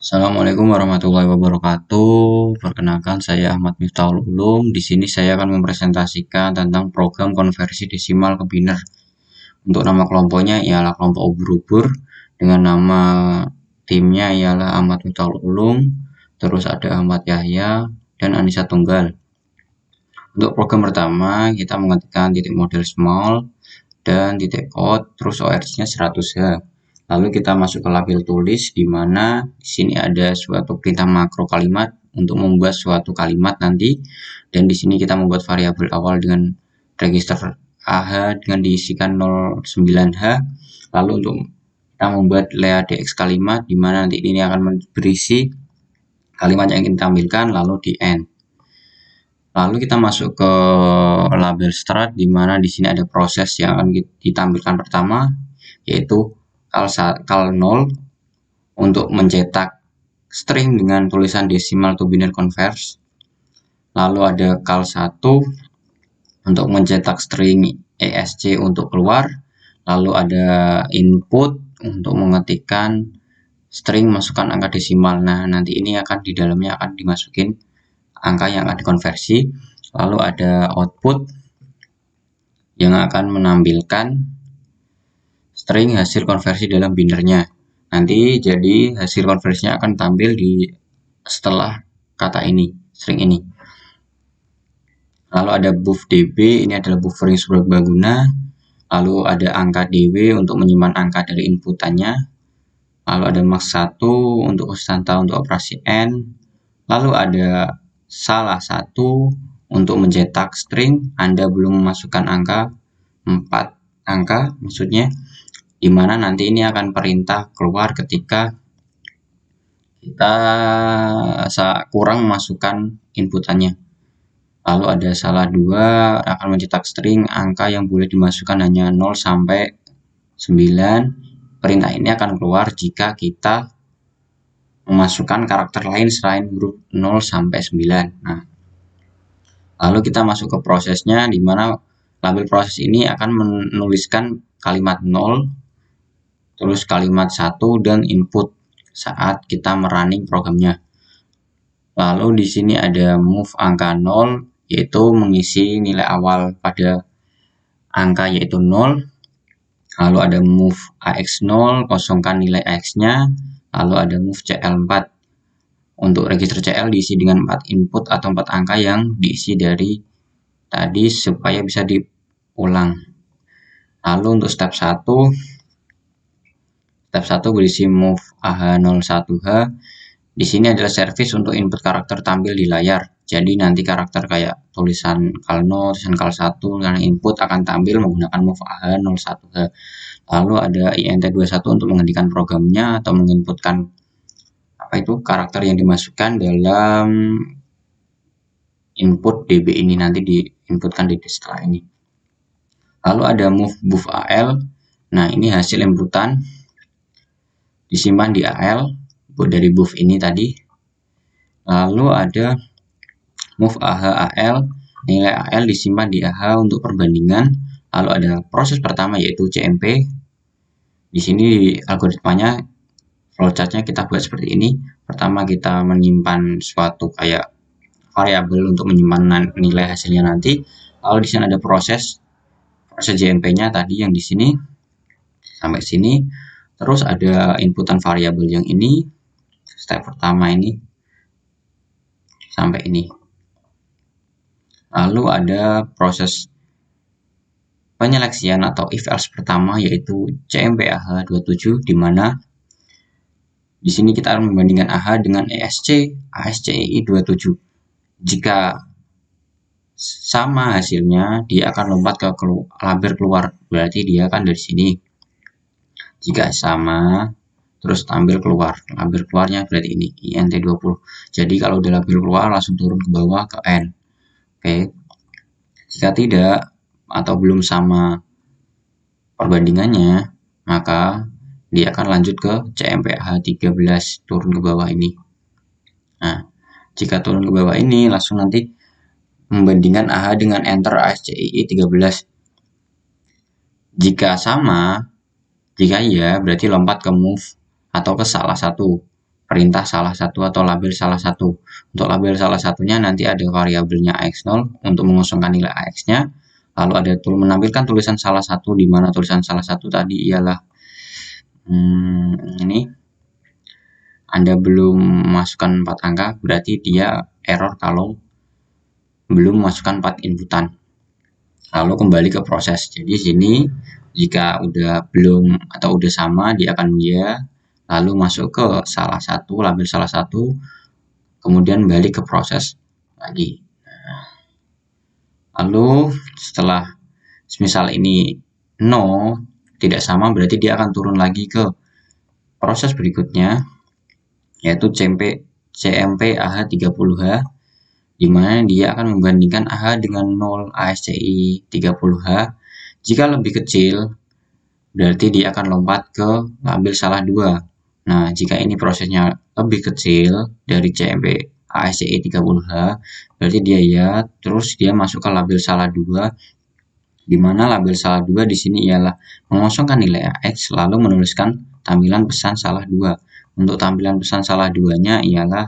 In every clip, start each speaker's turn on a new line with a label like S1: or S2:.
S1: Assalamualaikum warahmatullahi wabarakatuh. Perkenalkan saya Ahmad Miftahul Ulum. Di sini saya akan mempresentasikan tentang program konversi desimal ke biner. Untuk nama kelompoknya ialah kelompok ubur-ubur dengan nama timnya ialah Ahmad Miftahul Ulum. Terus ada Ahmad Yahya dan Anissa Tunggal. Untuk program pertama kita mengetikkan titik model small dan titik out, terus ORC-nya 100H. Lalu kita masuk ke label tulis, di mana di sini ada suatu perintah makro kalimat untuk membuat suatu kalimat nanti, dan di sini kita membuat variabel awal dengan register AH dengan diisikan 09H. Lalu untuk kita membuat lea dx kalimat, di mana nanti ini akan berisi kalimat yang ingin ditampilkan, lalu di end. Lalu kita masuk ke label start, di mana di sini ada proses yang akan ditampilkan pertama, yaitu kal 0 untuk mencetak string dengan tulisan desimal to binary converse. Lalu ada kal 1 untuk mencetak string ESC untuk keluar. Lalu ada input untuk mengetikkan string masukkan angka desimal. Nah, nanti ini akan di dalamnya akan dimasukin angka yang akan dikonversi. Lalu ada output yang akan menampilkan string hasil konversi dalam binernya. Nanti jadi hasil konversinya akan tampil di setelah kata ini, string ini. Lalu ada buff db, ini adalah buffering serbaguna. Lalu ada angka dw untuk menyimpan angka dari inputannya. Lalu ada max 1 untuk konstanta untuk operasi n. Lalu ada salah 1 untuk mencetak string Anda belum memasukkan angka 4 angka maksudnya, dimana nanti ini akan perintah keluar ketika kita kurang memasukkan inputannya. Lalu ada salah 2 akan mencetak string angka yang boleh dimasukkan hanya 0 sampai 9. Perintah ini akan keluar jika kita memasukkan karakter lain selain huruf 0 sampai 9. Nah, lalu kita masuk ke prosesnya, di mana label proses ini akan menuliskan kalimat 0, terus kalimat 1 dan input saat kita merunning programnya. Lalu di sini ada move angka 0, yaitu mengisi nilai awal pada angka yaitu 0. Lalu ada move AX0, kosongkan nilai AX-nya. Lalu ada move CL4. Untuk register CL diisi dengan 4 input atau 4 angka yang diisi dari tadi supaya bisa diulang. Lalu untuk step 1 berisi move AH01H. Di sini adalah service untuk input karakter tampil di layar. Jadi nanti karakter kayak tulisan kal 0, tulisan kal 1 karena input akan tampil menggunakan move AH01H. Lalu ada int21 untuk menghentikan programnya atau menginputkan karakter yang dimasukkan dalam input db ini, nanti diinputkan di setelah ini. Lalu ada move buff al. Nah, ini hasil inputan disimpan di al dari buff ini tadi. Lalu ada move ah-al, nilai al disimpan di ah untuk perbandingan. Lalu ada proses pertama yaitu cmp. Di sini algoritmanya flowchartnya kita buat seperti ini. Pertama kita menyimpan suatu kayak variabel untuk menyimpan nilai hasilnya nanti. Lalu di sini ada proses JMP-nya tadi yang di sini sampai sini. Terus ada inputan variabel yang ini, step pertama ini sampai ini. Lalu ada proses penyeleksian atau if else pertama yaitu cmp ah27, di mana di sini kita akan membandingkan AH dengan ESC, ASCII27. Jika sama hasilnya, dia akan lompat ke label keluar, berarti dia akan dari sini. Jika sama, terus tampil keluar, label keluarnya berarti ini int20. Jadi kalau udah label keluar langsung turun ke bawah ke n. Oke. Jika tidak atau belum sama perbandingannya, maka dia akan lanjut ke cmph13, turun ke bawah ini. Nah, jika turun ke bawah ini langsung nanti membandingkan AH dengan enter ASCII13. Jika sama, jika iya berarti lompat ke move atau ke salah satu perintah salah satu atau label salah satu. Untuk label salah satunya nanti ada variabelnya AX0 untuk mengosongkan nilai AX-nya. Lalu ada menampilkan tulisan salah satu, di mana tulisan salah satu tadi ialah ini Anda belum masukkan 4 angka, berarti dia error kalau belum memasukkan 4 inputan. Lalu kembali ke proses. Jadi sini jika udah belum atau udah sama, dia akan ya, lalu masuk ke salah satu, label salah satu, kemudian balik ke proses lagi. Lalu setelah misal ini no, tidak sama, berarti dia akan turun lagi ke proses berikutnya, yaitu CMP AH30H, di mana dia akan membandingkan AH dengan 0 ASCII 30H. Jika lebih kecil, berarti dia akan lompat ke label salah 2. Nah, jika ini prosesnya lebih kecil dari CMP ASCII 30H, berarti dia ya, terus dia masuk ke label salah 2, di mana label salah 2 di sini ialah mengosongkan nilai AX lalu menuliskan tampilan pesan salah 2. Untuk tampilan pesan salah 2-nya ialah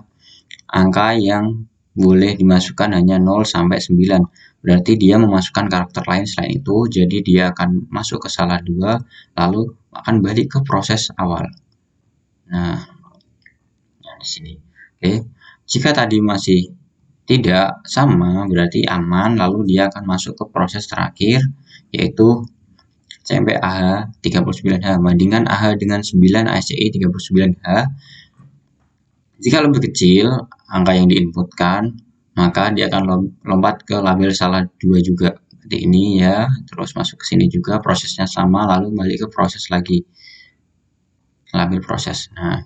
S1: angka yang boleh dimasukkan hanya 0 sampai 9. Berarti dia memasukkan karakter lain selain itu, jadi dia akan masuk ke salah 2 lalu akan balik ke proses awal. Nah, di sini. Oke. Jika tadi masih tidak sama, berarti aman, lalu dia akan masuk ke proses terakhir, yaitu CMP AH 39H. Bandingkan AH dengan 9 ASCII 39H. Jika lebih kecil angka yang diinputkan, maka dia akan lompat ke label salah 2 juga. Seperti ini ya, terus masuk ke sini juga, prosesnya sama, lalu balik ke proses lagi. Label proses. Nah,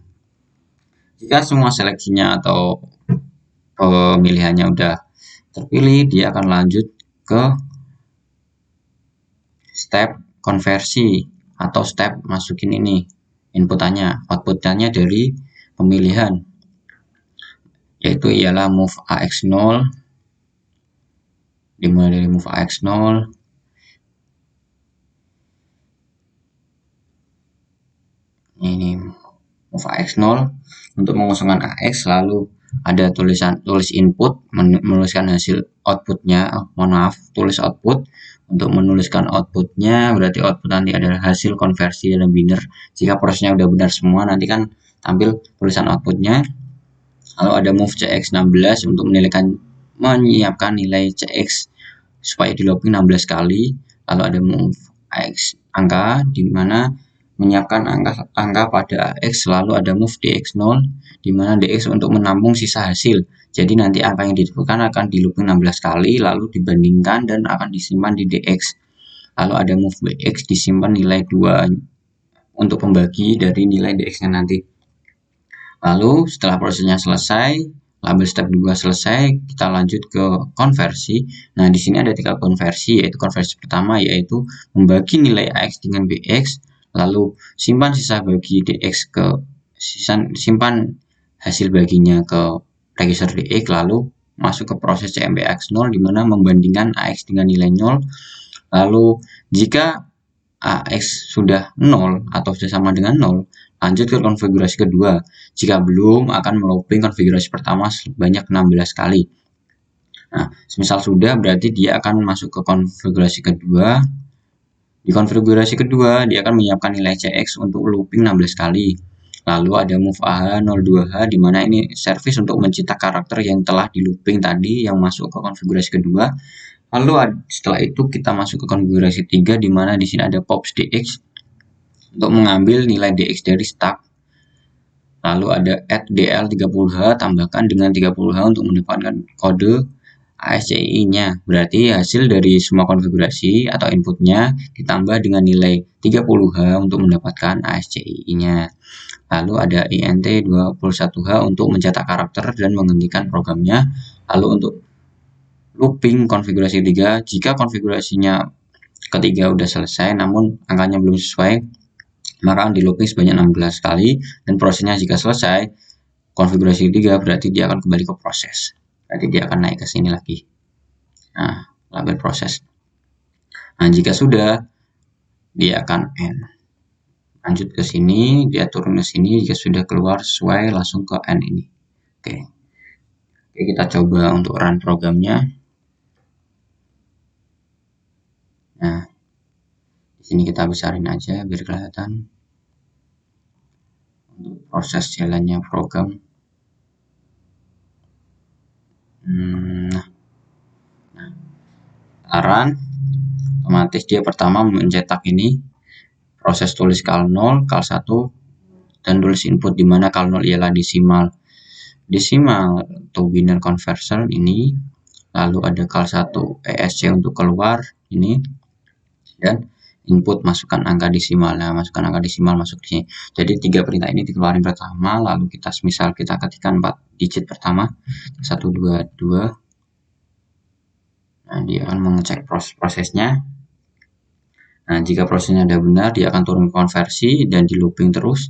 S1: jika semua seleksinya atau pemilihannya udah terpilih, dia akan lanjut ke step konversi atau step masukin ini inputannya, outputannya dari pemilihan, yaitu ialah move AX0, dimulai dari move AX0, ini move AX0 untuk mengosongkan AX, lalu ada tulis input, menuliskan hasil outputnya, tulis output. Untuk menuliskan outputnya, berarti output nanti adalah hasil konversi dalam biner. Jika prosesnya udah benar semua, nanti kan tampil tulisan outputnya. Lalu ada move CX16 untuk menyiapkan nilai CX supaya di looping 16 kali. Lalu ada move AX angka, di mana menyiapkan angka pada AX. Lalu ada move DX0, di mana DX untuk menampung sisa hasil. Jadi nanti angka yang ditentukan akan di looping 16 kali, lalu dibandingkan dan akan disimpan di DX. Lalu ada move BX, disimpan nilai 2 untuk pembagi dari nilai DX-nya nanti. Lalu setelah prosesnya selesai, label step 2 selesai, kita lanjut ke konversi. Nah, di sini ada 3 konversi, yaitu konversi pertama yaitu membagi nilai AX dengan BX, lalu simpan sisa bagi DX ke simpan hasil baginya ke register DX, lalu masuk ke proses CMP AX0, di mana membandingkan AX dengan nilai 0. Lalu jika AX sudah 0 atau sudah sama dengan 0, lanjut ke konfigurasi kedua. Jika belum, akan melooping konfigurasi pertama sebanyak 16 kali. Nah, semisal sudah, berarti dia akan masuk ke konfigurasi kedua. Di konfigurasi kedua, dia akan menyiapkan nilai CX untuk looping 16 kali. Lalu ada move AH02H, di mana ini service untuk mencetak karakter yang telah di looping tadi yang masuk ke konfigurasi kedua. Lalu setelah itu kita masuk ke konfigurasi 3, di mana di sini ada pops DX untuk mengambil nilai DX dari stack. Lalu ada add DL30H, tambahkan dengan 30H untuk mendapatkan kode ASCII-nya. Berarti hasil dari semua konfigurasi atau inputnya ditambah dengan nilai 30H untuk mendapatkan ASCII-nya. Lalu ada INT21H untuk mencetak karakter dan menghentikan programnya. Lalu untuk looping konfigurasi 3, jika konfigurasinya ketiga udah selesai namun angkanya belum sesuai, maka di looping sebanyak 16 kali, dan prosesnya jika selesai konfigurasi 3, berarti dia akan kembali ke proses. Berarti dia akan naik ke sini lagi. Nah, label proses. Nah, jika sudah, dia akan end. Lanjut ke sini, dia turun ke sini, jika sudah keluar sesuai langsung ke N ini. Oke. Oke, kita coba untuk run programnya. Nah, di sini kita besarin aja biar kelihatan untuk proses jalannya program. Nah, run, otomatis dia pertama mencetak ini proses tulis kal 0, kal 1, dan tulis input di mana kal 0 ialah desimal. Desimal to binary conversion ini, lalu ada kal 1 ESC untuk keluar ini, dan input masukkan angka desimal. Nah, masukkan angka desimal masuk di sini. Jadi 3 perintah ini dikeluarin pertama, lalu kita misal kita ketikkan 4 digit pertama, 1 2 2. Nah, dia akan mengecek prosesnya. Nah, jika prosesnya sudah benar, dia akan turun konversi dan di looping terus.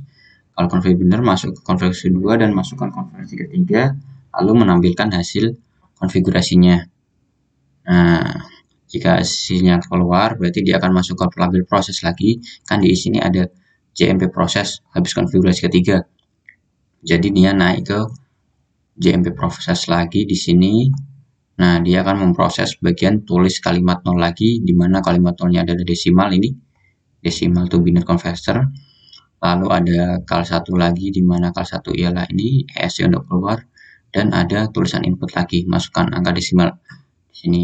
S1: Kalau konversi benar, masuk ke konversi 2 dan masukkan konversi ketiga, lalu menampilkan hasil konfigurasinya. Nah, jika hasilnya keluar, berarti dia akan masuk ke label proses lagi. Kan di sini ada JMP proses habis konfigurasi ketiga. Jadi dia naik ke JMP proses lagi di sini. Nah, dia akan memproses bagian tulis kalimat 0 lagi, di mana kalimat 0-nya adalah desimal ini. Desimal to binary converter. Lalu ada kal 1 lagi, di mana kal 1 ialah ini, ESC untuk keluar. Dan ada tulisan input lagi, masukkan angka desimal di sini.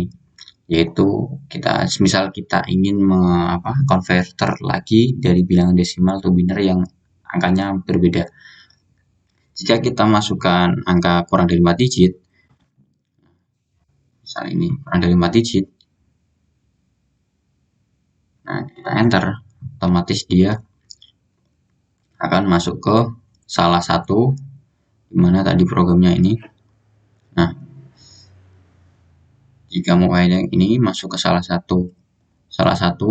S1: Yaitu kita misal kita ingin converter lagi dari bilangan desimal to binary yang angkanya berbeda. Jika kita masukkan angka kurang dari 4 digit, misal ini kurang dari 4 digit, nah kita enter, otomatis dia akan masuk ke salah satu dimana tadi programnya ini. Nah, jika mulainya ini masuk ke salah satu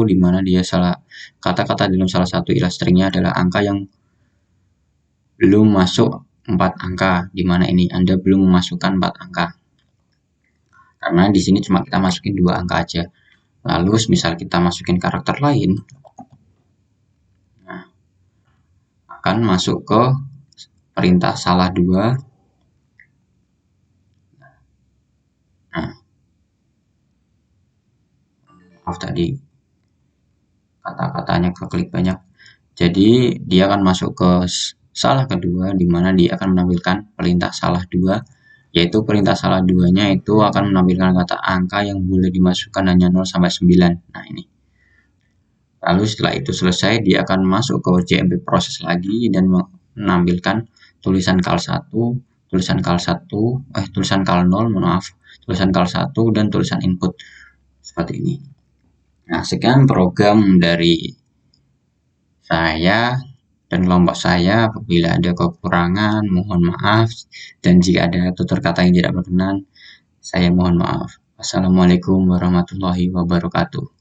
S1: dimana dia kata-kata dalam salah satu ilah stringnya adalah angka yang belum masuk 4 angka, dimana ini Anda belum memasukkan 4 angka. Karena di sini cuma kita masukin 2 angka aja. Lalu misal kita masukin karakter lain, nah, akan masuk ke perintah salah 2. Nah, maaf tadi kata-katanya keklik banyak. Jadi dia akan masuk ke salah kedua, di mana dia akan menampilkan perintah salah 2, yaitu perintah salah 2-nya itu akan menampilkan kata angka yang boleh dimasukkan hanya 0 sampai 9. Nah, ini. Lalu setelah itu selesai, dia akan masuk ke JMP proses lagi dan menampilkan tulisan kal 1, tulisan kal 0, tulisan kal 1 dan tulisan input seperti ini. Nah, sekian program dari saya dan kelompok saya. Apabila ada kekurangan, mohon maaf, dan jika ada tutur kata yang tidak berkenan, saya mohon maaf. Wassalamualaikum warahmatullahi wabarakatuh.